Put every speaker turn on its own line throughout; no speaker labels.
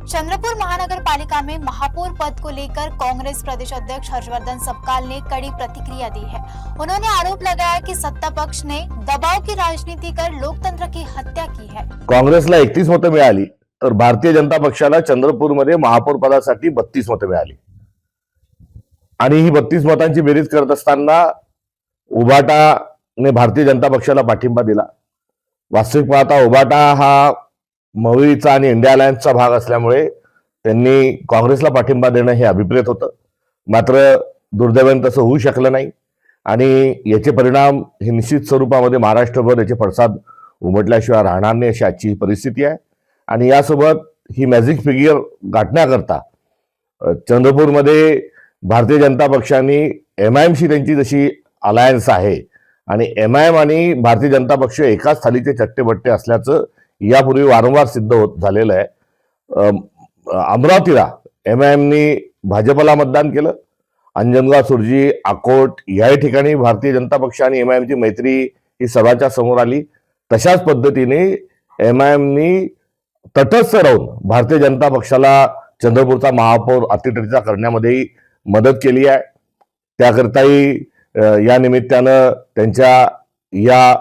चंद्रपुर महानगर पालिका में महापौर पद को लेकर कांग्रेस प्रदेश अध्यक्ष हर्षवर्धन सपकाल ने कड़ी प्रतिक्रिया दी है। उन्होंने आरोप लगाया कि सत्ता पक्ष ने दबाव की राजनीति कर लोकतंत्र की हत्या की है।
काँग्रेसला 31 मतं मिळाली तर भारतीय जनता पक्षाला चंद्रपूरमध्ये महापौर पदासाठी 32 मतं मिळाली आणि ही 32 मतांची बेरीज करत असताना उभाटाने भारतीय जनता पक्षाला पाठिंबा दिला। वास्तविक पाहता उभाटा हा मविळीचा आणि इंडिया अलायन्सचा भाग असल्यामुळे त्यांनी काँग्रेसला पाठिंबा देणं हे अभिप्रेत होतं। मात्र दुर्दैवाने तसं होऊ शकलं नाही आणि याचे परिणाम हे निश्चित स्वरूपामध्ये महाराष्ट्रभर याचे पडसाद उमटल्याशिवाय राहणार नाही अशी आजची परिस्थिती आहे। आणि यासोबत ही मॅजिक फिगर गाठण्याकरता चंद्रपूरमध्ये भारतीय जनता पक्षाने एमआयएमशी त्यांची जशी अलायन्स आहे आणि एमआयएम आणि भारतीय जनता पक्ष एकाच थालीचे चट्टेबट्टे असल्याचं यापूर्वी वारंवार सिद्ध होत झालेलं आहे। अमरावतीला एमआयएमनी भाजपला मतदान केलं, अंजनगाव, सुरजी, अकोट याही ठिकाणी भारतीय जनता पक्ष आणि एमआयएमची मैत्री ही सर्वांच्या समोर आली। तशाच पद्धतीने एमआयएमनी तटस्थ राहून भारतीय जनता पक्षाला चंद्रपूरचा महापौर अतिटरीचा करण्यामध्ये मदत केली आहे। त्याकरताही या निमित्तानं त्यांच्या या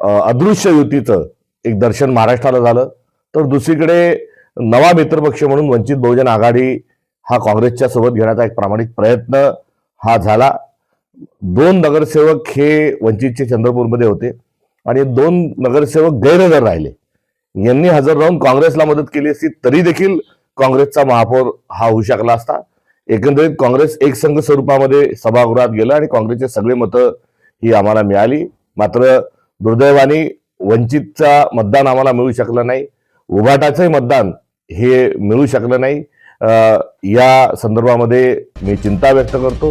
अदृश्य युतीचं एक दर्शन महाराष्ट्राला झालं। तर दुसरीकडे नवा मित्रपक्ष म्हणून वंचित बहुजन आघाडी हा काँग्रेसच्या सोबत घेण्याचा एक प्रामाणिक प्रयत्न हा झाला। 2 नगरसेवक हे वंचितचे चंद्रपूरमध्ये होते आणि 2 नगरसेवक गैरहजर राहिले। यांनी हजर राहून काँग्रेसला मदत केली असती तरी देखील काँग्रेसचा महापौर हा होऊ शकला असता। एकंदरीत काँग्रेस एकसंघ स्वरूपामध्ये सभागृहात गेलं आणि काँग्रेसचे सगळे मतं ही आम्हाला मिळाली। मात्र दुर्दैवाने वंचितचा मतदान आम्हाला मिळू शकलं नाही, उभाटाचंही मतदान हे मिळू शकलं नाही। या संदर्भामध्ये मी चिंता व्यक्त करतो।